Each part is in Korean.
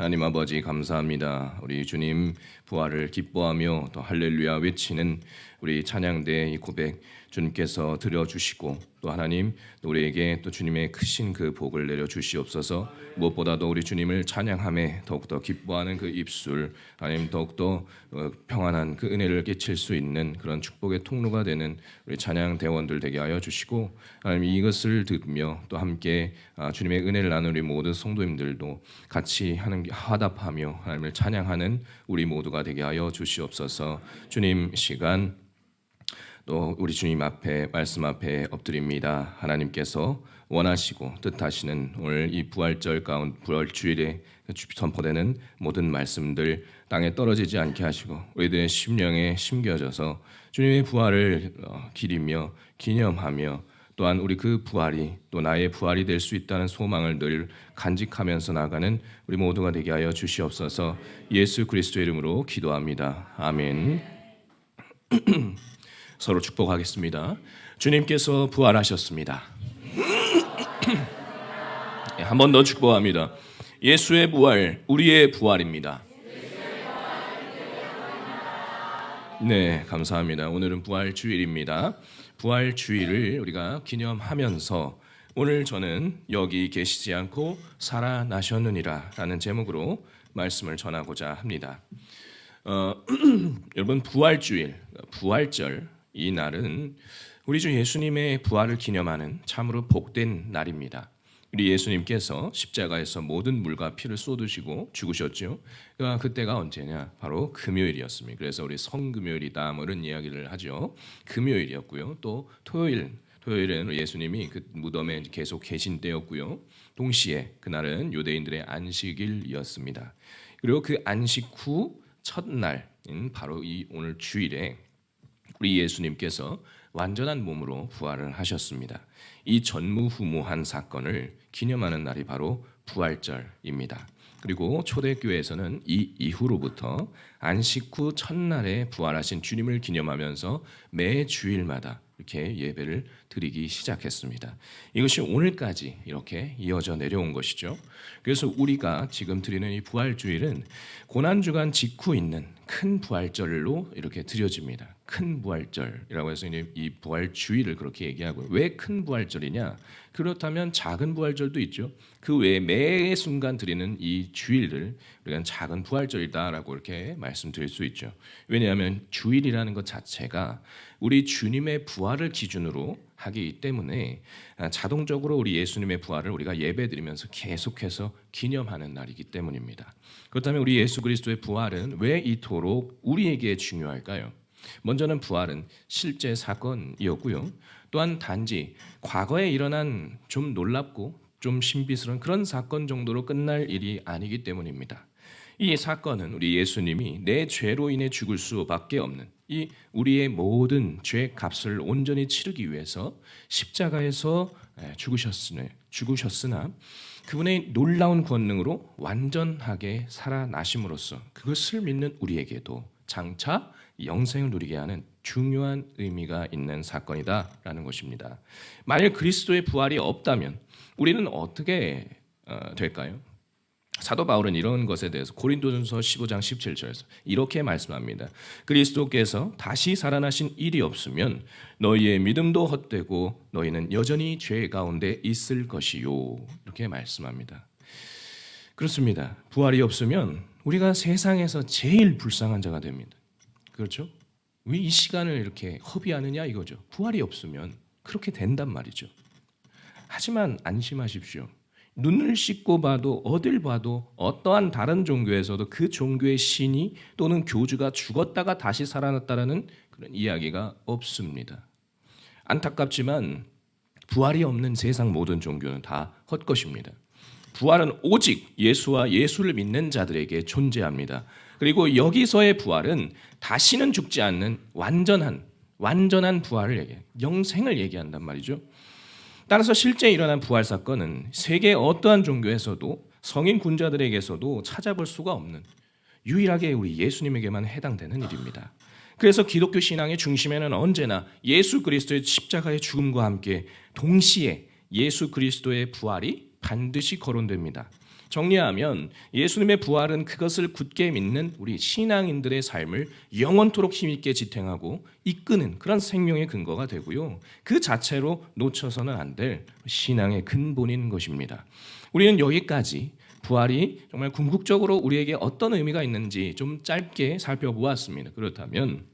하나님 아버지 감사합니다. 우리 주님 부활을 기뻐하며 또 할렐루야 외치는 우리 찬양대 이 고백 주님께서 들어주시고 또 하나님 우리에게 또 주님의 크신 그 복을 내려 주시옵소서. 무엇보다도 우리 주님을 찬양함에 더욱더 기뻐하는 그 입술 하나님 더욱더 평안한 그 은혜를 끼칠 수 있는 그런 축복의 통로가 되는 우리 찬양 대원들 되게 하여 주시고 하나님 이것을 듣며 또 함께 주님의 은혜를 나누는 우리 모든 성도님들도 같이 화답하며 하나님을 찬양하는 우리 모두가 되게 하여 주시옵소서. 주님 시간 또 우리 주님 앞에 말씀 앞에 엎드립니다. 하나님께서 원하시고 뜻하시는 오늘 이 부활절 가운데 부활 주일에 선포되는 모든 말씀들 땅에 떨어지지 않게 하시고 우리들의 심령에 심겨져서 주님의 부활을 기리며 기념하며 또한 우리 그 부활이 또 나의 부활이 될 수 있다는 소망을 늘 간직하면서 나가는 우리 모두가 되게 하여 주시옵소서. 예수 그리스도의 이름으로 기도합니다. 아멘. 서로 축복하겠습니다. 주님께서 부활하셨습니다. 한 번 더 축복합니다. 예수의 부활, 우리의 부활입니다. 네, 감사합니다. 오늘은 부활 주일입니다. 부활 주일을 우리가 기념하면서 오늘 저는 여기 계시지 않고 살아나셨느니라 라는 제목으로 말씀을 전하고자 합니다. 여러분 부활주일, 부활절 이 날은 우리 주 예수님의 부활을 기념하는 참으로 복된 날입니다. 우리 예수님께서 십자가에서 모든 물과 피를 쏟으시고 죽으셨죠. 그때가 언제냐? 바로 금요일이었습니다. 그래서 우리 성금요일이다 뭐 이런 이야기를 하죠. 금요일이었고요. 또 토요일에는 예수님이 그 무덤에 계속 계신 때였고요. 동시에 그날은 유대인들의 안식일이었습니다. 그리고 그 안식 후 첫날인 바로 이 오늘 주일에 우리 예수님께서 완전한 몸으로 부활을 하셨습니다. 이 전무후무한 사건을 기념하는 날이 바로 부활절입니다. 그리고 초대교회에서는 이 이후로부터 안식 후 첫날에 부활하신 주님을 기념하면서 매 주일마다 이렇게 예배를 드리기 시작했습니다. 이것이 오늘까지 이렇게 이어져 내려온 것이죠. 그래서 우리가 지금 드리는 이 부활주일은 고난주간 직후 있는 큰 부활절로 이렇게 드려집니다. 큰 부활절이라고 해서 이 부활주일을 그렇게 얘기하고, 왜 큰 부활절이냐? 그렇다면 작은 부활절도 있죠. 그 외에 매 순간 드리는 이 주일을 우리가 작은 부활절이다라고 이렇게 말씀드릴 수 있죠. 왜냐하면 주일이라는 것 자체가 우리 주님의 부활을 기준으로 하기 때문에 자동적으로 우리 예수님의 부활을 우리가 예배드리면서 계속해서 기념하는 날이기 때문입니다. 그렇다면 우리 예수 그리스도의 부활은 왜 이토록 우리에게 중요할까요? 먼저는 부활은 실제 사건이었고요. 또한 단지 과거에 일어난 좀 놀랍고 좀 신비스러운 그런 사건 정도로 끝날 일이 아니기 때문입니다. 이 사건은 우리 예수님이 내 죄로 인해 죽을 수밖에 없는 이 우리의 모든 죄 값을 온전히 치르기 위해서 십자가에서 죽으셨으나 그분의 놀라운 권능으로 완전하게 살아나심으로써 그것을 믿는 우리에게도 장차 영생을 누리게 하는 중요한 의미가 있는 사건이다라는 것입니다. 만일 그리스도의 부활이 없다면 우리는 어떻게 될까요? 사도 바울은 이런 것에 대해서 고린도전서 15장 17절에서 이렇게 말씀합니다. 그리스도께서 다시 살아나신 일이 없으면 너희의 믿음도 헛되고 너희는 여전히 죄 가운데 있을 것이요. 이렇게 말씀합니다. 그렇습니다. 부활이 없으면 우리가 세상에서 제일 불쌍한 자가 됩니다. 그렇죠? 왜 이 시간을 이렇게 허비하느냐 이거죠. 부활이 없으면 그렇게 된단 말이죠. 하지만 안심하십시오. 눈을 씻고 봐도 어딜 봐도 어떠한 다른 종교에서도 그 종교의 신이 또는 교주가 죽었다가 다시 살아났다라는 그런 이야기가 없습니다. 안타깝지만 부활이 없는 세상 모든 종교는 다 헛것입니다. 부활은 오직 예수와 예수를 믿는 자들에게 존재합니다. 그리고 여기서의 부활은 다시는 죽지 않는 완전한 부활을 얘기해요. 영생을 얘기한단 말이죠. 따라서 실제 일어난 부활 사건은 세계 어떠한 종교에서도 성인 군자들에게서도 찾아볼 수가 없는 유일하게 우리 예수님에게만 해당되는 일입니다. 그래서 기독교 신앙의 중심에는 언제나 예수 그리스도의 십자가의 죽음과 함께 동시에 예수 그리스도의 부활이 반드시 거론됩니다. 정리하면 예수님의 부활은 그것을 굳게 믿는 우리 신앙인들의 삶을 영원토록 힘있게 지탱하고 이끄는 그런 생명의 근거가 되고요. 그 자체로 놓쳐서는 안 될 신앙의 근본인 것입니다. 우리는 여기까지 부활이 정말 궁극적으로 우리에게 어떤 의미가 있는지 좀 짧게 살펴보았습니다. 그렇다면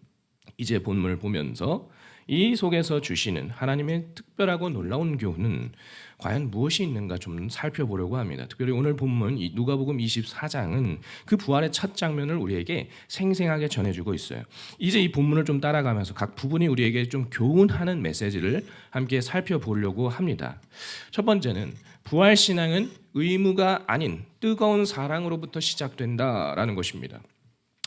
이제 본문을 보면서 이 속에서 주시는 하나님의 특별하고 놀라운 교훈은 과연 무엇이 있는가 좀 살펴보려고 합니다. 특별히 오늘 본문 이 누가복음 24장은 그 부활의 첫 장면을 우리에게 생생하게 전해주고 있어요. 이제 이 본문을 좀 따라가면서 각 부분이 우리에게 좀 교훈하는 메시지를 함께 살펴보려고 합니다. 첫 번째는 부활 신앙은 의무가 아닌 뜨거운 사랑으로부터 시작된다라는 것입니다.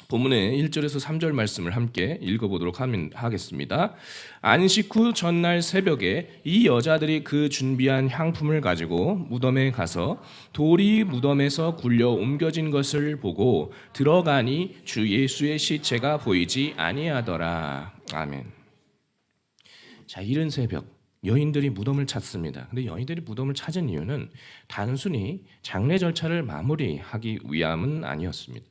본문의 1절에서 3절 말씀을 함께 읽어보도록 하겠습니다. 안식 후 전날 새벽에 이 여자들이 그 준비한 향품을 가지고 무덤에 가서 돌이 무덤에서 굴려 옮겨진 것을 보고 들어가니 주 예수의 시체가 보이지 아니하더라. 아멘. 자, 이른 새벽 여인들이 무덤을 찾습니다. 근데 여인들이 무덤을 찾은 이유는 단순히 장례 절차를 마무리하기 위함은 아니었습니다.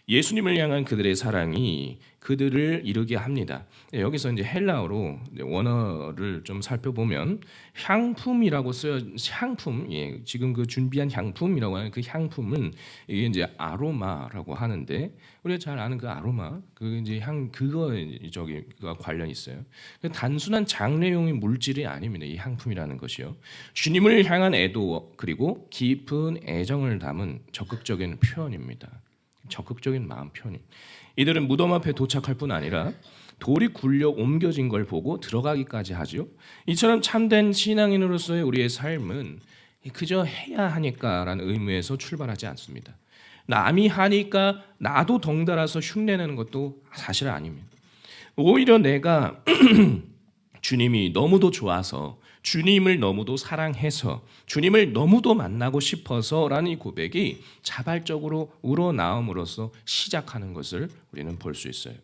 예수님을 향한 그들의 사랑이 그들을 이르게 합니다. 여기서 이제 헬라어로 원어를 좀 살펴보면 향품이라고 써요. 향품, 지금 그 준비한 향품이라고 하는 그 향품은 이게 이제 아로마라고 하는데 우리가 잘 아는 그 아로마, 그 이제 그가 관련 있어요. 단순한 장례용의 물질이 아닙니다. 이 향품이라는 것이요. 주님을 향한 애도 그리고 깊은 애정을 담은 적극적인 표현입니다. 적극적인 마음 표현. 이들은 무덤 앞에 도착할 뿐 아니라 돌이 굴려 옮겨진 걸 보고 들어가기까지 하죠. 이처럼 참된 신앙인으로서의 우리의 삶은 그저 해야 하니까라는 의무에서 출발하지 않습니다. 남이 하니까 나도 덩달아서 흉내내는 것도 사실 아닙니다. 오히려 내가 주님이 너무도 좋아서 주님을 너무도 사랑해서 주님을 너무도 만나고 싶어서라는 이 고백이 자발적으로 우러나옴으로써 시작하는 것을 우리는 볼 수 있어요.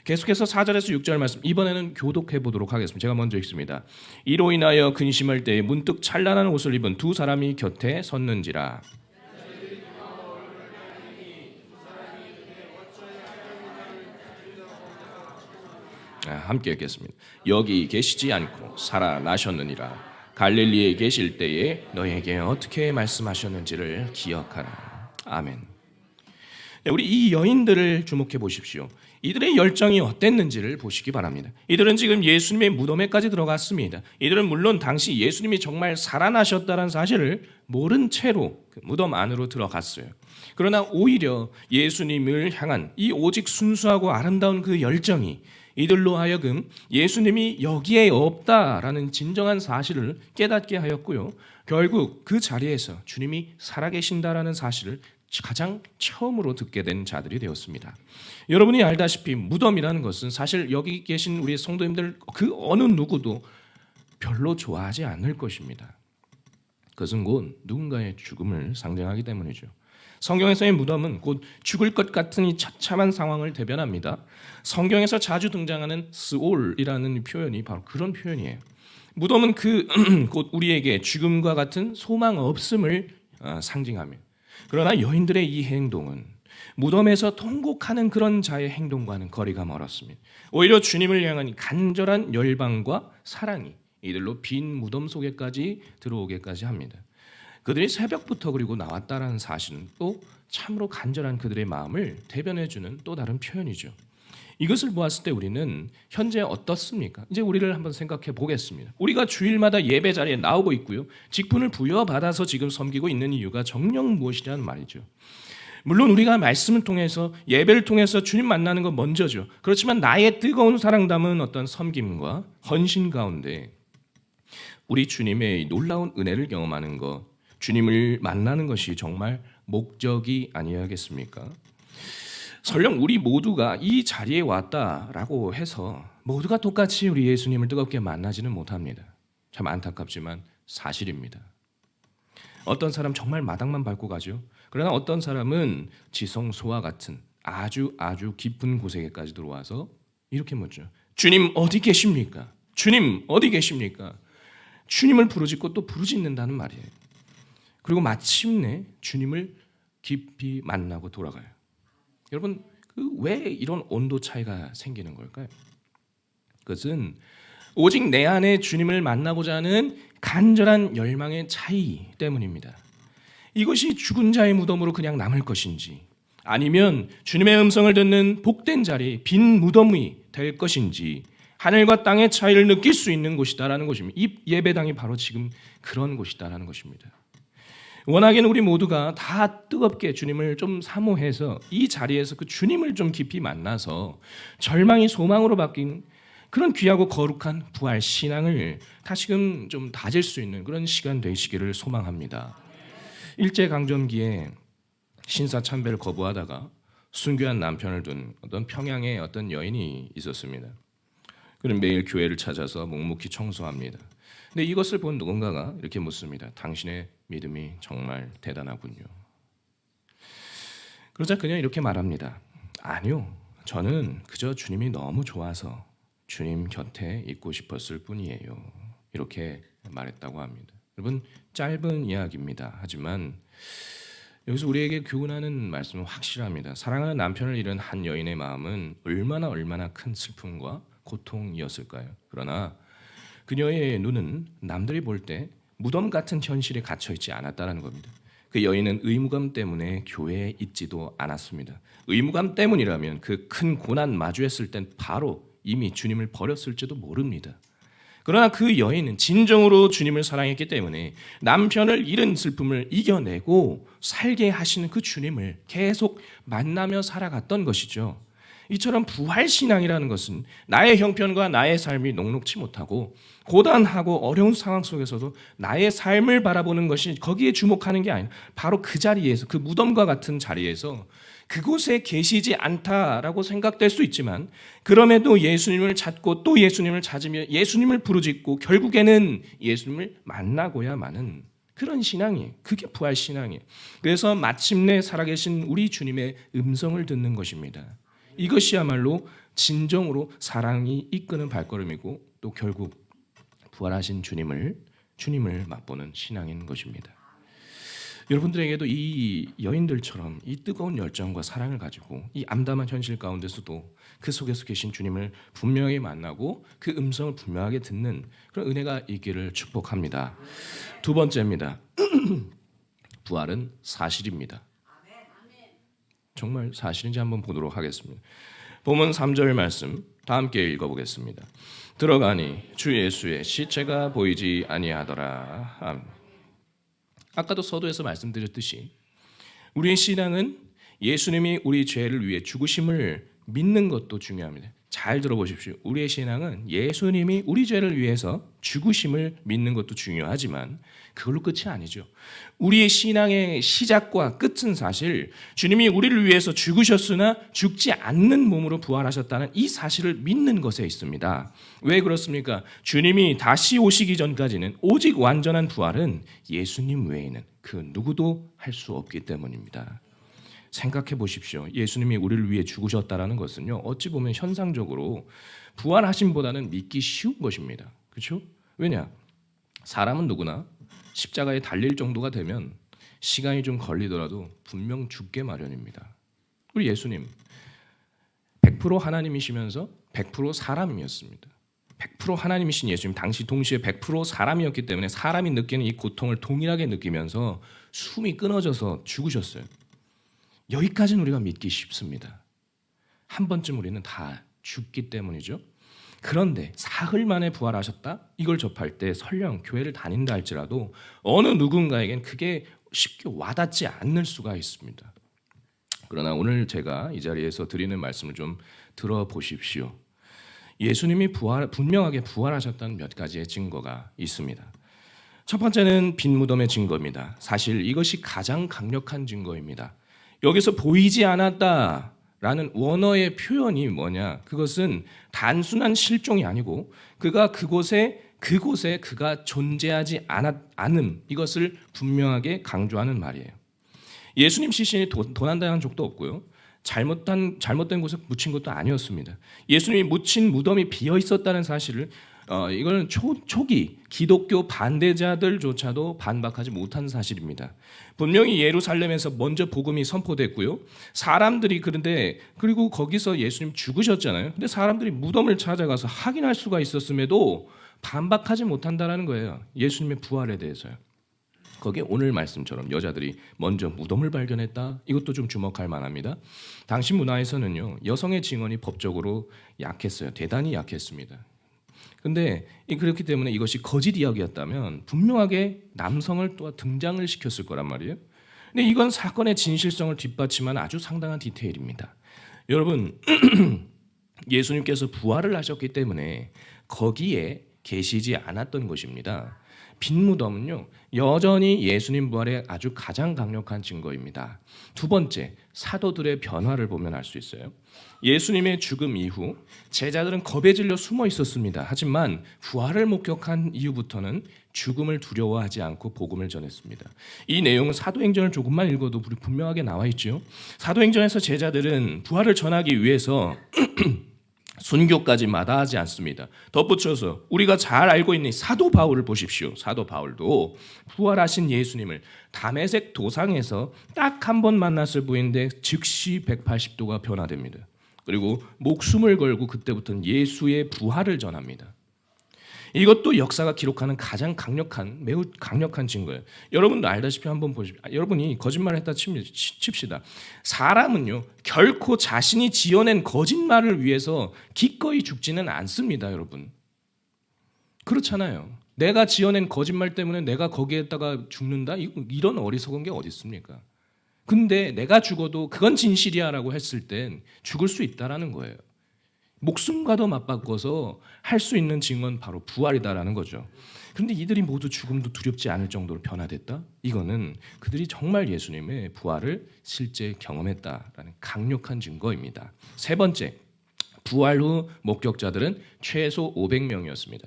계속해서 4절에서 6절 말씀 이번에는 교독해 보도록 하겠습니다. 제가 먼저 읽습니다. 이로 인하여 근심할 때에 문득 찬란한 옷을 입은 두 사람이 곁에 섰는지라. 함께 읽겠습니다. 여기 계시지 않고 살아나셨느니라. 갈릴리에 계실 때에 너에게 어떻게 말씀하셨는지를 기억하라. 아멘. 우리 이 여인들을 주목해 보십시오. 이들의 열정이 어땠는지를 보시기 바랍니다. 이들은 지금 예수님의 무덤에까지 들어갔습니다. 이들은 물론 당시 예수님이 정말 살아나셨다는 사실을 모른 채로 그 무덤 안으로 들어갔어요. 그러나 오히려 예수님을 향한 이 오직 순수하고 아름다운 그 열정이 이들로 하여금 예수님이 여기에 없다라는 진정한 사실을 깨닫게 하였고요. 결국 그 자리에서 주님이 살아계신다라는 사실을 가장 처음으로 듣게 된 자들이 되었습니다. 여러분이 알다시피 무덤이라는 것은 사실 여기 계신 우리 성도님들 그 어느 누구도 별로 좋아하지 않을 것입니다. 그것은 곧 누군가의 죽음을 상징하기 때문이죠. 성경에서의 무덤은 곧 죽을 것 같은 이 처참한 상황을 대변합니다. 성경에서 자주 등장하는 스올이라는 표현이 바로 그런 표현이에요. 무덤은 곧 우리에게 죽음과 같은 소망 없음을 상징하며, 그러나 여인들의 이 행동은 무덤에서 통곡하는 그런 자의 행동과는 거리가 멀었습니다. 오히려 주님을 향한 간절한 열방과 사랑이 이들로 빈 무덤 속에까지 들어오게까지 합니다. 그들이 새벽부터 그리고 나왔다라는 사실은 또 참으로 간절한 그들의 마음을 대변해주는 또 다른 표현이죠. 이것을 보았을 때 우리는 현재 어떻습니까? 이제 우리를 한번 생각해 보겠습니다. 우리가 주일마다 예배 자리에 나오고 있고요. 직분을 부여받아서 지금 섬기고 있는 이유가 정녕 무엇이냐는 말이죠. 물론 우리가 말씀을 통해서 예배를 통해서 주님 만나는 건 먼저죠. 그렇지만 나의 뜨거운 사랑 담은 어떤 섬김과 헌신 가운데 우리 주님의 놀라운 은혜를 경험하는 것, 주님을 만나는 것이 정말 목적이 아니겠습니까? 설령 우리 모두가 이 자리에 왔다라고 해서 모두가 똑같이 우리 예수님을 뜨겁게 만나지는 못합니다. 참 안타깝지만 사실입니다. 어떤 사람 정말 마당만 밟고 가죠. 그러나 어떤 사람은 지성소와 같은 아주 깊은 곳에까지 들어와서 이렇게 묻죠. 주님 어디 계십니까? 주님 어디 계십니까? 주님을 부르짖고 또 부르짖는다는 말이에요. 그리고 마침내 주님을 깊이 만나고 돌아가요. 여러분, 왜 이런 온도 차이가 생기는 걸까요? 그것은 오직 내 안에 주님을 만나고자 하는 간절한 열망의 차이 때문입니다. 이것이 죽은 자의 무덤으로 그냥 남을 것인지, 아니면 주님의 음성을 듣는 복된 자리, 빈 무덤이 될 것인지, 하늘과 땅의 차이를 느낄 수 있는 곳이다라는 것입니다. 이 예배당이 바로 지금 그런 곳이다라는 것입니다. 워낙에는 우리 모두가 다 뜨겁게 주님을 좀 사모해서 이 자리에서 그 주님을 좀 깊이 만나서 절망이 소망으로 바뀐 그런 귀하고 거룩한 부활 신앙을 다시금 좀 다질 수 있는 그런 시간 되시기를 소망합니다. 일제강점기에 신사참배를 거부하다가 순교한 남편을 둔 어떤 평양의 어떤 여인이 있었습니다. 그는 매일 교회를 찾아서 묵묵히 청소합니다. 근데 이것을 본 누군가가 이렇게 묻습니다. 당신의 믿음이 정말 대단하군요. 그러자 그녀는 이렇게 말합니다. 아니요, 저는 그저 주님이 너무 좋아서 주님 곁에 있고 싶었을 뿐이에요. 이렇게 말했다고 합니다. 여러분, 짧은 이야기입니다. 하지만 여기서 우리에게 교훈하는 말씀은 확실합니다. 사랑하는 남편을 잃은 한 여인의 마음은 얼마나 큰 슬픔과 고통이었을까요? 그러나 그녀의 눈은 남들이 볼 때 무덤 같은 현실에 갇혀 있지 않았다는 겁니다. 그 여인은 의무감 때문에 교회에 있지도 않았습니다. 의무감 때문이라면 그 큰 고난 마주했을 땐 바로 이미 주님을 버렸을지도 모릅니다. 그러나 그 여인은 진정으로 주님을 사랑했기 때문에 남편을 잃은 슬픔을 이겨내고 살게 하시는 그 주님을 계속 만나며 살아갔던 것이죠. 이처럼 부활신앙이라는 것은 나의 형편과 나의 삶이 녹록치 못하고 고단하고 어려운 상황 속에서도 나의 삶을 바라보는 것이 거기에 주목하는 게 아니라 바로 그 자리에서, 그 무덤과 같은 자리에서 그곳에 계시지 않다라고 생각될 수 있지만, 그럼에도 예수님을 찾고 또 예수님을 찾으며 예수님을 부르짖고 결국에는 예수님을 만나고야 마는 그런 신앙이에요. 그게 부활신앙이에요. 그래서 마침내 살아계신 우리 주님의 음성을 듣는 것입니다. 이것이야말로 진정으로 사랑이 이끄는 발걸음이고 또 결국 부활하신 주님을 맛보는 신앙인 것입니다. 여러분들에게도 이 여인들처럼 이 뜨거운 열정과 사랑을 가지고 이 암담한 현실 가운데서도 그 속에서 계신 주님을 분명히 만나고 그 음성을 분명하게 듣는 그런 은혜가 있기를 축복합니다. 두 번째입니다. 부활은 사실입니다. 정말 사실인지 한번 보도록 하겠습니다. 본문 3절 말씀 다 함께 읽어보겠습니다. 들어가니 주 예수의 시체가 보이지 아니하더라. 아멘. 아까도 서두에서 말씀드렸듯이 우리의 신앙은 예수님이 우리 죄를 위해 죽으심을 믿는 것도 중요합니다. 잘 들어보십시오. 우리의 신앙은 예수님이 우리 죄를 위해서 죽으심을 믿는 것도 중요하지만 그걸로 끝이 아니죠. 우리의 신앙의 시작과 끝은 사실 주님이 우리를 위해서 죽으셨으나 죽지 않는 몸으로 부활하셨다는 이 사실을 믿는 것에 있습니다. 왜 그렇습니까? 주님이 다시 오시기 전까지는 오직 완전한 부활은 예수님 외에는 그 누구도 할 수 없기 때문입니다. 생각해 보십시오. 예수님이 우리를 위해 죽으셨다는 것은요, 어찌 보면 현상적으로 부활하심보다는 믿기 쉬운 것입니다. 그렇죠? 왜냐? 사람은 누구나 십자가에 달릴 정도가 되면 시간이 좀 걸리더라도 분명 죽게 마련입니다. 우리 예수님 100% 하나님이시면서 100% 사람이었습니다. 100% 하나님이신 예수님 당시 동시에 100% 사람이었기 때문에 사람이 느끼는 이 고통을 동일하게 느끼면서 숨이 끊어져서 죽으셨어요. 여기까지는 우리가 믿기 쉽습니다. 한 번쯤 우리는 다 죽기 때문이죠. 그런데 사흘 만에 부활하셨다? 이걸 접할 때 설령 교회를 다닌다 할지라도 어느 누군가에겐 그게 쉽게 와닿지 않을 수가 있습니다. 그러나 오늘 제가 이 자리에서 드리는 말씀을 좀 들어보십시오. 예수님이 분명하게 부활하셨다는 몇 가지의 증거가 있습니다. 첫 번째는 빈 무덤의 증거입니다. 사실 이것이 가장 강력한 증거입니다. 여기서 보이지 않았다라는 원어의 표현이 뭐냐? 그것은 단순한 실종이 아니고 그가 그곳에 그가 존재하지 않음, 이것을 분명하게 강조하는 말이에요. 예수님 시신이 도난당한 적도 없고요. 잘못된 곳에 묻힌 것도 아니었습니다. 예수님이 묻힌 무덤이 비어 있었다는 사실을 이거는 초기 기독교 반대자들조차도 반박하지 못한 사실입니다. 분명히 예루살렘에서 먼저 복음이 선포됐고요. 사람들이 그리고 거기서 예수님 죽으셨잖아요. 근데 사람들이 무덤을 찾아가서 확인할 수가 있었음에도 반박하지 못한다라는 거예요. 예수님의 부활에 대해서요. 거기에 오늘 말씀처럼 여자들이 먼저 무덤을 발견했다. 이것도 좀 주목할 만합니다. 당시 문화에서는요, 여성의 증언이 법적으로 약했어요. 대단히 약했습니다. 근데 그렇기 때문에 이것이 거짓 이야기였다면 분명하게 남성을 또 등장을 시켰을 거란 말이에요. 근데 이건 사건의 진실성을 뒷받침한 아주 상당한 디테일입니다. 여러분, 예수님께서 부활을 하셨기 때문에 거기에 계시지 않았던 것입니다. 빈 무덤은요, 여전히 예수님 부활의 아주 가장 강력한 증거입니다. 두 번째, 사도들의 변화를 보면 알 수 있어요. 예수님의 죽음 이후 제자들은 겁에 질려 숨어 있었습니다. 하지만 부활을 목격한 이후부터는 죽음을 두려워하지 않고 복음을 전했습니다. 이 내용은 사도행전을 조금만 읽어도 분명하게 나와 있죠. 사도행전에서 제자들은 부활을 전하기 위해서 순교까지 마다하지 않습니다. 덧붙여서 우리가 잘 알고 있는 사도 바울을 보십시오. 사도 바울도 부활하신 예수님을 다메섹 도상에서 딱 한 번 만났을 뿐인데 즉시 180도가 변화됩니다. 그리고 목숨을 걸고 그때부터는 예수의 부활을 전합니다. 이것도 역사가 기록하는 가장 매우 강력한 증거예요. 여러분도 알다시피 한번 보십시오. 여러분이 거짓말을 했다 칩시다. 사람은요, 결코 자신이 지어낸 거짓말을 위해서 기꺼이 죽지는 않습니다, 여러분. 그렇잖아요. 내가 지어낸 거짓말 때문에 내가 거기에다가 죽는다? 이런 어리석은 게 어디 있습니까? 근데 내가 죽어도 그건 진실이야라고 했을 땐 죽을 수 있다라는 거예요. 목숨과도 맞바꿔서 할 수 있는 증언 바로 부활이다라는 거죠. 그런데 이들이 모두 죽음도 두렵지 않을 정도로 변화됐다? 이거는 그들이 정말 예수님의 부활을 실제 경험했다라는 강력한 증거입니다. 세 번째, 부활 후 목격자들은 최소 500명이었습니다.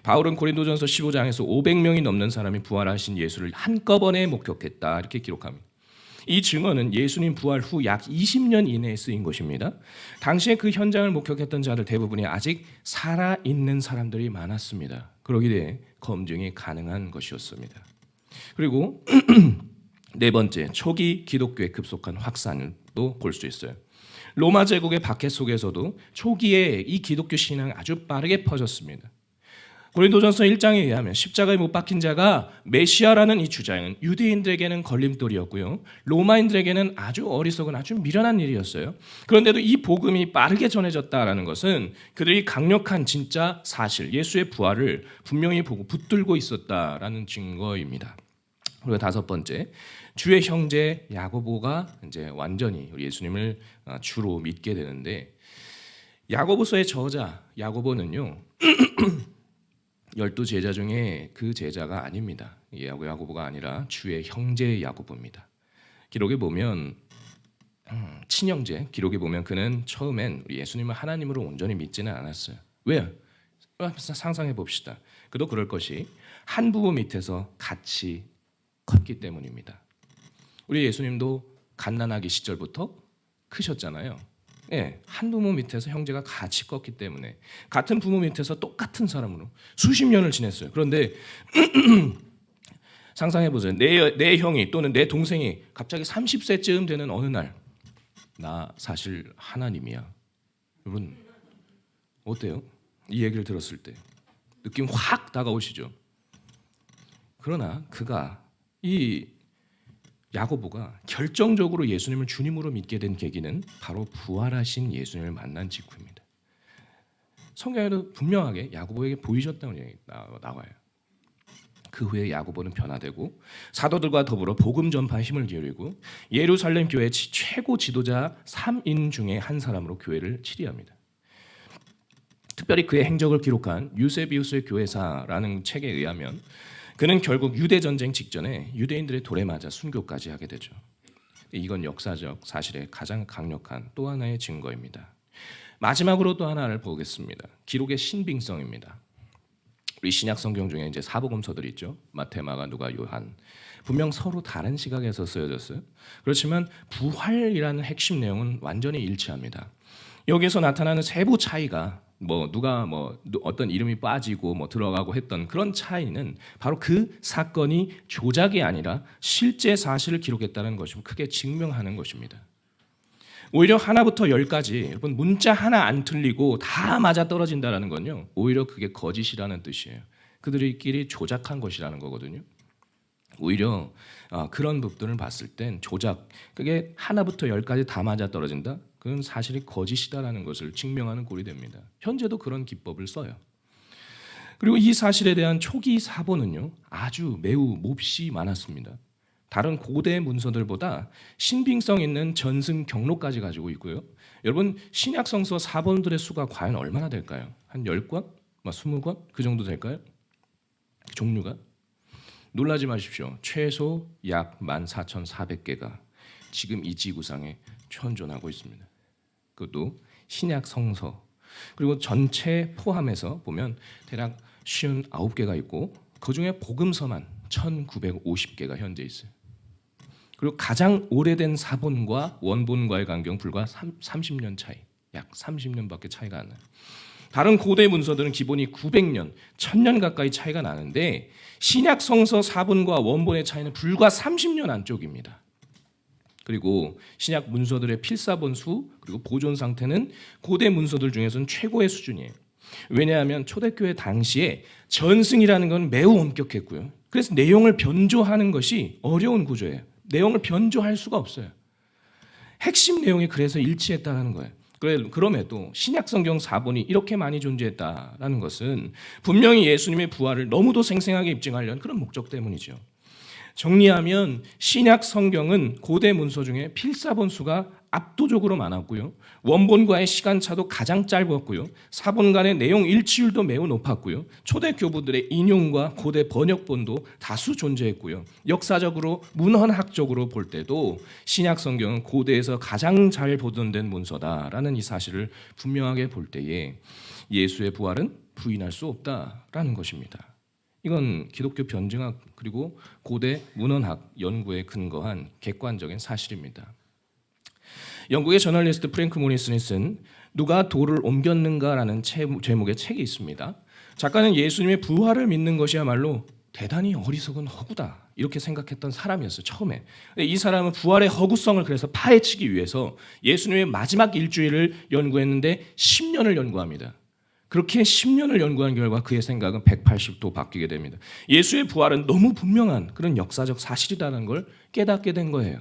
바울은 고린도전서 15장에서 500명이 넘는 사람이 부활하신 예수를 한꺼번에 목격했다 이렇게 기록합니다. 이 증언은 예수님 부활 후 약 20년 이내에 쓰인 것입니다. 당시에 그 현장을 목격했던 자들 대부분이 아직 살아있는 사람들이 많았습니다. 그러기에 검증이 가능한 것이었습니다. 그리고 네 번째, 초기 기독교의 급속한 확산도 볼 수 있어요. 로마 제국의 박해 속에서도 초기에 이 기독교 신앙이 아주 빠르게 퍼졌습니다. 고린도전서 1장에 의하면 십자가에 못 박힌 자가 메시아라는 이 주장은 유대인들에게는 걸림돌이었고요. 로마인들에게는 아주 어리석은 아주 미련한 일이었어요. 그런데도 이 복음이 빠르게 전해졌다라는 것은 그들이 강력한 진짜 사실, 예수의 부활을 분명히 보고 붙들고 있었다라는 증거입니다. 그리고 다섯 번째, 주의 형제 야고보가 이제 완전히 우리 예수님을 주로 믿게 되는데, 야고보서의 저자 야고보는요. 12제자 중에 그 제자가 아닙니다. 야고보가 아니라 주의 형제 야고보입니다. 기록에 보면 친형제, 기록에 보면 그는 처음엔 예수님을 하나님으로 온전히 믿지는 않았어요. 왜요? 상상해 봅시다. 그도 그럴 것이 한 부모 밑에서 같이 컸기 때문입니다. 우리 예수님도 갓난아기 시절부터 크셨잖아요. 예, 한 부모 밑에서 형제가 같이 컸기 때문에 같은 부모 밑에서 똑같은 사람으로 수십 년을 지냈어요. 그런데 상상해 보세요. 내 형이 또는 내 동생이 갑자기 30세쯤 되는 어느 날, 나 사실 하나님이야. 여러분 어때요? 이 얘기를 들었을 때 느낌 확 다가오시죠? 그러나 이 야고보가 결정적으로 예수님을 주님으로 믿게 된 계기는 바로 부활하신 예수님을 만난 직후입니다. 성경에도 분명하게 야고보에게 보이셨다는 얘기 나와요. 그 후에 야고보는 변화되고 사도들과 더불어 복음 전파에 힘을 기울이고 예루살렘 교회 최고 지도자 3인 중에 한 사람으로 교회를 치리합니다. 특별히 그의 행적을 기록한 유세비우스의 교회사라는 책에 의하면 그는 결국 유대 전쟁 직전에 유대인들의 돌에 맞아 순교까지 하게 되죠. 이건 역사적 사실의 가장 강력한 또 하나의 증거입니다. 마지막으로 또 하나를 보겠습니다. 기록의 신빙성입니다. 우리 신약 성경 중에 이제 사복음서들이 있죠. 마태, 마가, 누가, 요한. 분명 서로 다른 시각에서 쓰여졌어요. 그렇지만 부활이라는 핵심 내용은 완전히 일치합니다. 여기서 나타나는 세부 차이가 누가 어떤 이름이 빠지고 들어가고 했던 그런 차이는 바로 그 사건이 조작이 아니라 실제 사실을 기록했다는 것을 크게 증명하는 것입니다. 오히려 하나부터 열까지 여러분 문자 하나 안 틀리고 다 맞아 떨어진다는 건요, 오히려 그게 거짓이라는 뜻이에요. 그들끼리 조작한 것이라는 거거든요. 오히려 그런 부분을 봤을 땐 조작, 그게 하나부터 열까지 다 맞아 떨어진다? 그건 사실이 거짓이다라는 것을 증명하는 꼴이 됩니다. 현재도 그런 기법을 써요. 그리고 이 사실에 대한 초기 사본은요, 아주 매우 몹시 많았습니다. 다른 고대 문서들보다 신빙성 있는 전승 경로까지 가지고 있고요. 여러분, 신약 성서 사본들의 수가 과연 얼마나 될까요? 한 10권? 20권? 그 정도 될까요? 종류가? 놀라지 마십시오. 최소 약 14,400개가 지금 이 지구상에 현존하고 있습니다. 그것도 신약 성서. 그리고 전체 포함해서 보면 대략 59개가 있고 그중에 복음서만 1950개가 현재 있어요. 그리고 가장 오래된 사본과 원본과의 간격 불과 30년 차이, 약 30년밖에 차이가 안 나요. 다른 고대 문서들은 기본이 900년, 1000년 가까이 차이가 나는데 신약 성서 사본과 원본의 차이는 불과 30년 안쪽입니다. 그리고 신약 문서들의 필사본 수 그리고 보존 상태는 고대 문서들 중에서는 최고의 수준이에요. 왜냐하면 초대교회 당시에 전승이라는 건 매우 엄격했고요. 그래서 내용을 변조하는 것이 어려운 구조예요. 내용을 변조할 수가 없어요. 핵심 내용이 그래서 일치했다는 거예요. 그럼에도 신약 성경 사본이 이렇게 많이 존재했다라는 것은 분명히 예수님의 부활을 너무도 생생하게 입증하려는 그런 목적 때문이죠. 정리하면 신약 성경은 고대 문서 중에 필사본 수가 압도적으로 많았고요. 원본과의 시간차도 가장 짧았고요. 사본 간의 내용 일치율도 매우 높았고요. 초대 교부들의 인용과 고대 번역본도 다수 존재했고요. 역사적으로 문헌학적으로 볼 때도 신약 성경은 고대에서 가장 잘 보존된 문서다라는 이 사실을 분명하게 볼 때에 예수의 부활은 부인할 수 없다라는 것입니다. 이건 기독교 변증학 그리고 고대 문헌학 연구에 근거한 객관적인 사실입니다. 영국의 저널리스트 프랭크 모리슨이 쓴 누가 돌을 옮겼는가라는 제목의 책이 있습니다. 작가는 예수님의 부활을 믿는 것이야말로 대단히 어리석은 허구다 이렇게 생각했던 사람이었어요. 처음에. 이 사람은 부활의 허구성을 그래서 파헤치기 위해서 예수님의 마지막 일주일을 연구했는데 10년을 연구합니다. 그렇게 10년을 연구한 결과 그의 생각은 180도 바뀌게 됩니다. 예수의 부활은 너무 분명한 그런 역사적 사실이라는 걸 깨닫게 된 거예요.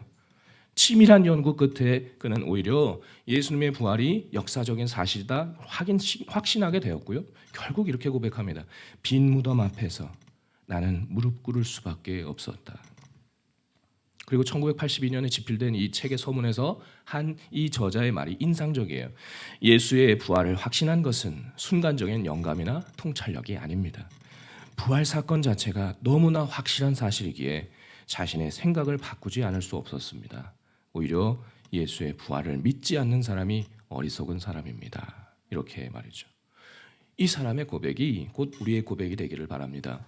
치밀한 연구 끝에 그는 오히려 예수님의 부활이 역사적인 사실이다 확신하게 되었고요. 결국 이렇게 고백합니다. 빈 무덤 앞에서 나는 무릎 꿇을 수밖에 없었다. 그리고 1982년에 집필된 이 책의 서문에서 한 이 저자의 말이 인상적이에요. 예수의 부활을 확신한 것은 순간적인 영감이나 통찰력이 아닙니다. 부활 사건 자체가 너무나 확실한 사실이기에 자신의 생각을 바꾸지 않을 수 없었습니다. 오히려 예수의 부활을 믿지 않는 사람이 어리석은 사람입니다. 이렇게 말이죠. 이 사람의 고백이 곧 우리의 고백이 되기를 바랍니다.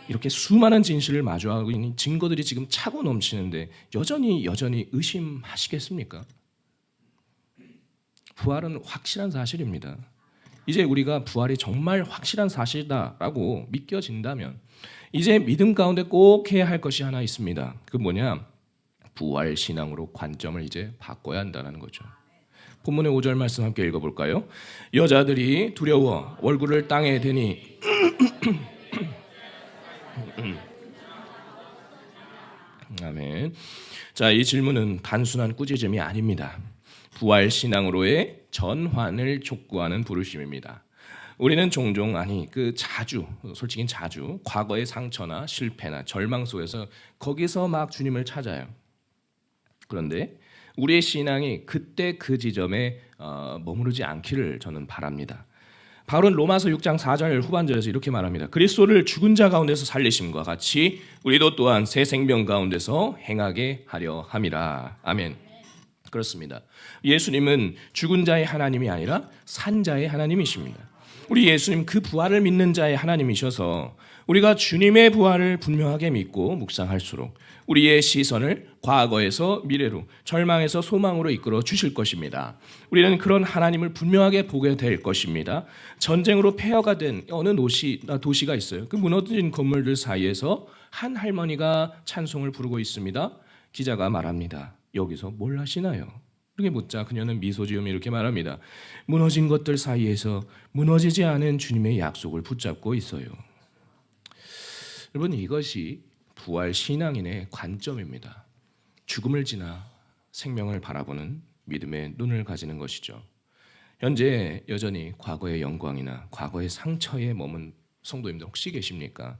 이렇게 수많은 진실을 마주하고 있는 증거들이 지금 차고 넘치는데 여전히 의심하시겠습니까? 부활은 확실한 사실입니다. 이제 우리가 부활이 정말 확실한 사실이다라고 믿겨진다면 이제 믿음 가운데 꼭 해야 할 것이 하나 있습니다. 그 뭐냐? 부활 신앙으로 관점을 이제 바꿔야 한다는 거죠. 본문의 5절 말씀 함께 읽어볼까요? 여자들이 두려워 얼굴을 땅에 대니 아멘. 자, 이 질문은 단순한 꾸짖음이 아닙니다. 부활 신앙으로의 전환을 촉구하는 부르심입니다. 우리는 종종 솔직히 자주 과거의 상처나 실패나 절망 속에서 거기서 막 주님을 찾아요. 그런데 우리의 신앙이 그때 그 지점에 머무르지 않기를 저는 바랍니다. 바울은 로마서 6장 4절 후반절에서 이렇게 말합니다. 그리스도를 죽은 자 가운데서 살리심과 같이 우리도 또한 새 생명 가운데서 행하게 하려 함이라. 아멘. 그렇습니다. 예수님은 죽은 자의 하나님이 아니라 산 자의 하나님이십니다. 우리 예수님 그 부활을 믿는 자의 하나님이셔서 우리가 주님의 부활을 분명하게 믿고 묵상할수록 우리의 시선을 과거에서 미래로, 절망에서 소망으로 이끌어 주실 것입니다. 우리는 그런 하나님을 분명하게 보게 될 것입니다. 전쟁으로 폐허가 된 어느 도시가 있어요. 그 무너진 건물들 사이에서 한 할머니가 찬송을 부르고 있습니다. 기자가 말합니다. 여기서 뭘 하시나요? 이렇게 묻자 그녀는 미소 지으며 이렇게 말합니다. 무너진 것들 사이에서 무너지지 않은 주님의 약속을 붙잡고 있어요. 여러분, 이것이 부활 신앙인의 관점입니다. 죽음을 지나 생명을 바라보는 믿음의 눈을 가지는 것이죠. 현재 여전히 과거의 영광이나 과거의 상처에 머문 성도님들 혹시 계십니까?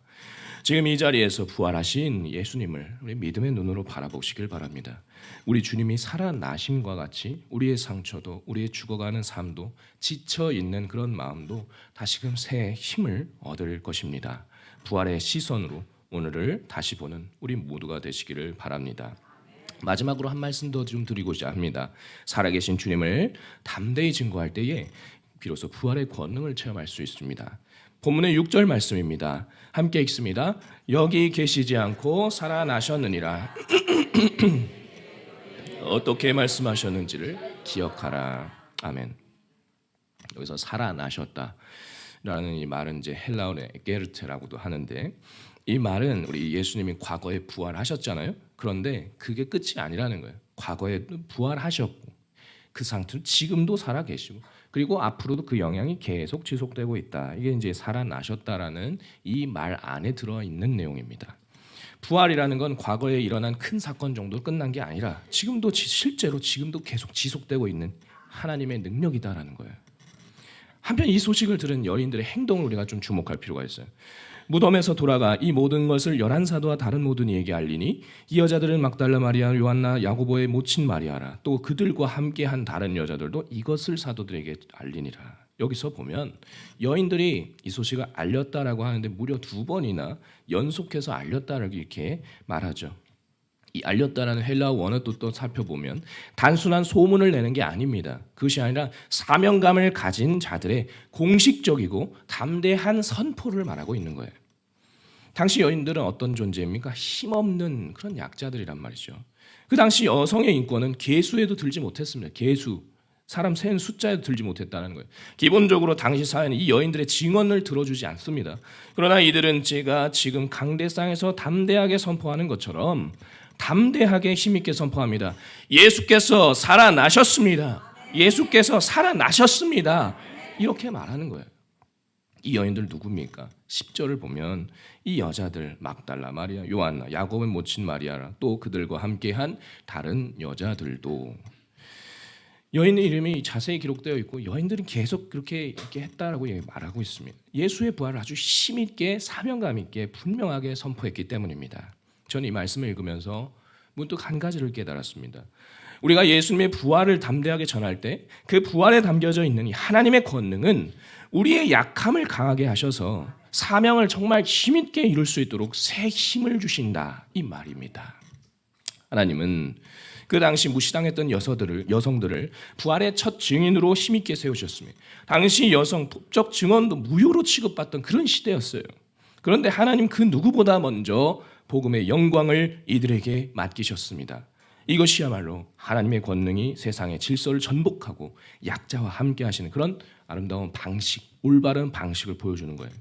지금 이 자리에서 부활하신 예수님을 우리 믿음의 눈으로 바라보시길 바랍니다. 우리 주님이 살아나심과 같이 우리의 상처도, 우리의 죽어가는 삶도, 지쳐있는 그런 마음도 다시금 새 힘을 얻을 것입니다. 부활의 시선으로 오늘을 다시 보는 우리 모두가 되시기를 바랍니다. 마지막으로 한 말씀 더 좀 드리고자 합니다. 살아계신 주님을 담대히 증거할 때에 비로소 부활의 권능을 체험할 수 있습니다. 본문의 6절 말씀입니다. 함께 읽습니다. 여기 계시지 않고 살아나셨느니라. 어떻게 말씀하셨는지를 기억하라. 아멘. 여기서 살아나셨다라는 이 말은 이제 헬라어의 게르테라고도 하는데, 이 말은 우리 예수님이 과거에 부활하셨잖아요. 그런데 그게 끝이 아니라는 거예요. 과거에 부활하셨고 그 상태로 지금도 살아 계시고 그리고 앞으로도 그 영향이 계속 지속되고 있다. 이게 이제 살아나셨다라는 이 말 안에 들어 있는 내용입니다. 부활이라는 건 과거에 일어난 큰 사건 정도 끝난 게 아니라 지금도 실제로 지금도 계속 지속되고 있는 하나님의 능력이다라는 거예요. 한편 이 소식을 들은 여인들의 행동을 우리가 좀 주목할 필요가 있어요. 무덤에서 돌아가 이 모든 것을 11사도와 다른 모든 이에게 알리니 이 여자들은 막달라 마리아, 요한나, 야고보의 모친 마리아라. 또 그들과 함께한 다른 여자들도 이것을 사도들에게 알리니라. 여기서 보면 여인들이 이 소식을 알렸다라고 하는데 무려 2번이나 연속해서 알렸다라고 이렇게 말하죠. 이 알렸다라는 헬라어 원어 뜻도 살펴보면 단순한 소문을 내는 게 아닙니다. 그것이 아니라 사명감을 가진 자들의 공식적이고 담대한 선포를 말하고 있는 거예요. 당시 여인들은 어떤 존재입니까? 힘없는 그런 약자들이란 말이죠. 그 당시 여성의 인권은 계수에도 들지 못했습니다. 계수, 사람 센 숫자에도 들지 못했다는 거예요. 기본적으로 당시 사회는 이 여인들의 증언을 들어주지 않습니다. 그러나 이들은 제가 지금 강대상에서 담대하게 선포하는 것처럼 담대하게 힘있게 선포합니다. 예수께서 살아나셨습니다. 예수께서 살아나셨습니다. 이렇게 말하는 거예요. 이 여인들 누굽니까? 10절을 보면 이 여자들 막달라 마리아, 요한나, 야고보의 모친 마리아라, 또 그들과 함께한 다른 여자들도. 여인 이름이 자세히 기록되어 있고 여인들은 계속 그렇게 이렇게 했다라고 말하고 있습니다. 예수의 부활을 아주 힘있게 사명감 있게 분명하게 선포했기 때문입니다. 저는 이 말씀을 읽으면서 문득 한 가지를 깨달았습니다. 우리가 예수님의 부활을 담대하게 전할 때 그 부활에 담겨져 있는 이 하나님의 권능은 우리의 약함을 강하게 하셔서 사명을 정말 힘있게 이룰 수 있도록 새 힘을 주신다, 이 말입니다. 하나님은 그 당시 무시당했던 여성들을 부활의 첫 증인으로 힘있게 세우셨습니다. 당시 여성 법적 증언도 무효로 취급받던 그런 시대였어요. 그런데 하나님 그 누구보다 먼저 복음의 영광을 이들에게 맡기셨습니다. 이것이야말로 하나님의 권능이 세상의 질서를 전복하고 약자와 함께 하시는 그런 아름다운 방식, 올바른 방식을 보여주는 거예요.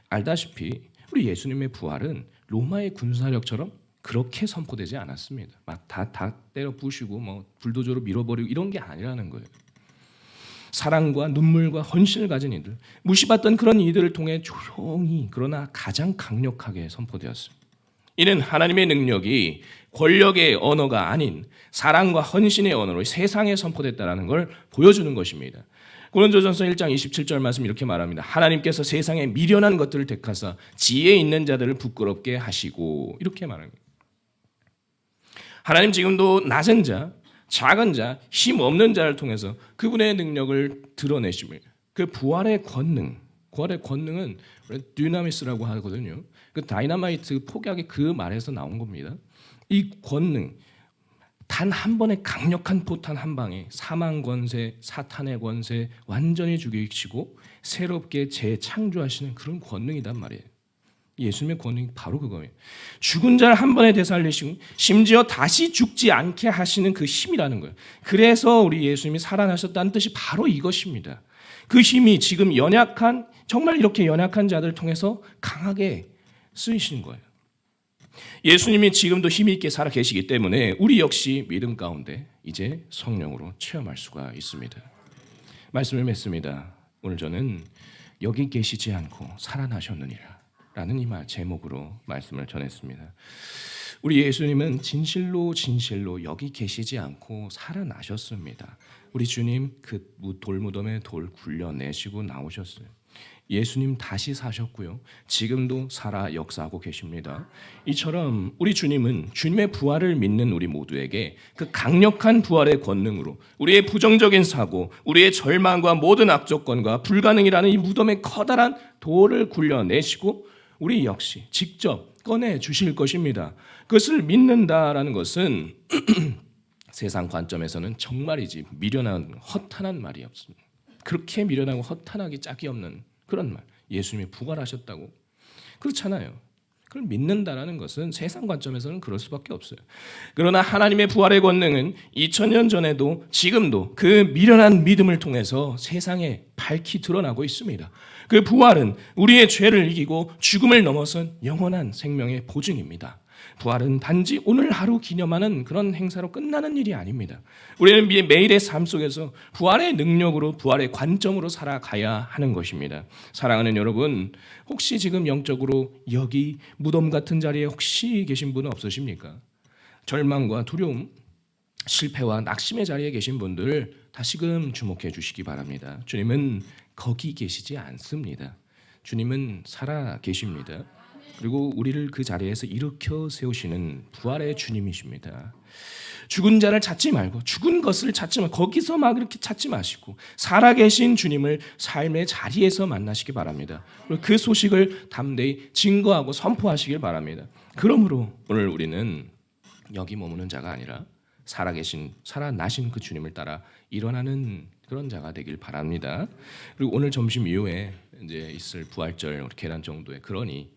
알다시피 우리 예수님의 부활은 로마의 군사력처럼 그렇게 선포되지 않았습니다. 막 다 때려 부시고 뭐 불도저로 밀어버리고 이런 게 아니라는 거예요. 사랑과 눈물과 헌신을 가진 이들, 무시받던 그런 이들을 통해 조용히 그러나 가장 강력하게 선포되었습니다. 이는 하나님의 능력이 권력의 언어가 아닌 사랑과 헌신의 언어로 세상에 선포됐다는 걸 보여주는 것입니다. 고린도전서 1장 27절 말씀 이렇게 말합니다. 하나님께서 세상에 미련한 것들을 택하사 지혜 있는 자들을 부끄럽게 하시고, 이렇게 말합니다. 하나님 지금도 낮은 자, 작은 자, 힘 없는 자를 통해서 그분의 능력을 드러내십니다. 그 부활의 권능은 dynamis라고 하거든요. 그 다이너마이트 폭약의 그 말에서 나온 겁니다. 이 권능, 단 한 번의 강력한 포탄 한 방에 사망 권세, 사탄의 권세 완전히 죽이시고 새롭게 재창조하시는 그런 권능이단 말이에요. 예수님의 권능이 바로 그거예요. 죽은 자를 한 번에 되살리시고 심지어 다시 죽지 않게 하시는 그 힘이라는 거예요. 그래서 우리 예수님이 살아나셨다는 뜻이 바로 이것입니다. 그 힘이 지금 연약한, 정말 이렇게 연약한 자들을 통해서 강하게 쓰이시는 거예요. 예수님이 지금도 힘이 있게 살아 계시기 때문에 우리 역시 믿음 가운데 이제 성령으로 체험할 수가 있습니다. 말씀을 맺습니다. 오늘 저는 여기 계시지 않고 살아나셨느니라 라는 이 말 제목으로 말씀을 전했습니다. 우리 예수님은 진실로 여기 계시지 않고 살아나셨습니다. 우리 주님 그 돌무덤에 돌 굴려내시고 나오셨어요. 예수님 다시 사셨고요. 지금도 살아 역사하고 계십니다. 이처럼 우리 주님은 주님의 부활을 믿는 우리 모두에게 그 강력한 부활의 권능으로 우리의 부정적인 사고, 우리의 절망과 모든 악조건과 불가능이라는 이 무덤의 커다란 돌을 굴려내시고 우리 역시 직접 꺼내 주실 것입니다. 그것을 믿는다라는 것은 세상 관점에서는 정말이지 미련한 허탄한 말이 없습니다. 그렇게 미련하고 허탄하기 짝이 없는 그런 말. 예수님이 부활하셨다고 그렇잖아요. 그걸 믿는다라는 것은 세상 관점에서는 그럴 수밖에 없어요. 그러나 하나님의 부활의 권능은 2000년 전에도 지금도 그 미련한 믿음을 통해서 세상에 밝히 드러나고 있습니다. 그 부활은 우리의 죄를 이기고 죽음을 넘어선 영원한 생명의 보증입니다. 부활은 단지 오늘 하루 기념하는 그런 행사로 끝나는 일이 아닙니다. 우리는 매일의 삶 속에서 부활의 능력으로, 부활의 관점으로 살아가야 하는 것입니다. 사랑하는 여러분, 혹시 지금 영적으로 여기 무덤 같은 자리에 혹시 계신 분은 없으십니까? 절망과 두려움, 실패와 낙심의 자리에 계신 분들 다시금 주목해 주시기 바랍니다. 주님은 거기 계시지 않습니다. 주님은 살아 계십니다. 그리고 우리를 그 자리에서 일으켜 세우시는 부활의 주님이십니다. 죽은 자를 찾지 말고, 죽은 것을 찾지 말고, 거기서 막 이렇게 찾지 마시고 살아계신 주님을 삶의 자리에서 만나시기 바랍니다. 그리고 그 소식을 담대히 증거하고 선포하시길 바랍니다. 그러므로 오늘 우리는 여기 머무는 자가 아니라 살아나신 그 주님을 따라 일어나는 그런 자가 되길 바랍니다. 그리고 오늘 점심 이후에 이제 있을 부활절 우리 계란 정도의 그러니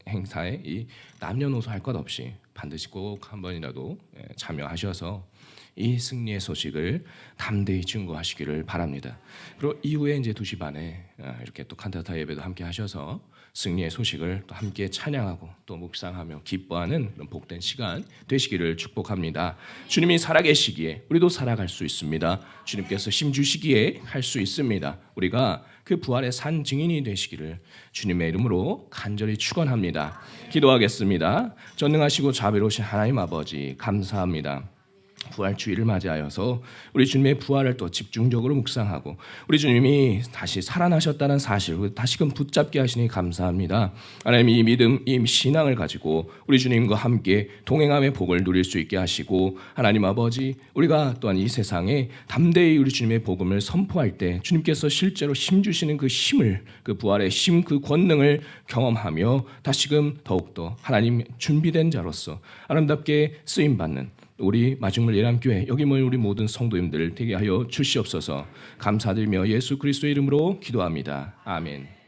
행사에 이 남녀노소 할 것 없이 반드시 꼭 한 번이라도 참여하셔서 이 승리의 소식을 담대히 증거하시기를 바랍니다. 그리고 이후에 이제 2시 반에 이렇게 또 칸타타 예배도 함께 하셔서 승리의 소식을 또 함께 찬양하고 또 묵상하며 기뻐하는 그런 복된 시간 되시기를 축복합니다. 주님이 살아계시기에 우리도 살아갈 수 있습니다. 주님께서 힘 주시기에 할 수 있습니다. 우리가 그 부활의 산 증인이 되시기를 주님의 이름으로 간절히 축원합니다. 기도하겠습니다. 전능하시고 자비로우신 하나님 아버지 감사합니다. 부활주의를 맞이하여서 우리 주님의 부활을 또 집중적으로 묵상하고 우리 주님이 다시 살아나셨다는 사실을 다시금 붙잡게 하시니 감사합니다. 하나님 이 믿음, 이 신앙을 가지고 우리 주님과 함께 동행함의 복을 누릴 수 있게 하시고 하나님 아버지 우리가 또한 이 세상에 담대히 우리 주님의 복음을 선포할 때 주님께서 실제로 힘주시는 그 힘을 그 부활의 힘, 그 권능을 경험하며 다시금 더욱더 하나님 준비된 자로서 아름답게 쓰임받는 우리 마중물 예람교회 여기 모인 우리 모든 성도님들 되게 하여 주시옵소서. 감사드리며 예수 그리스도의 이름으로 기도합니다. 아멘.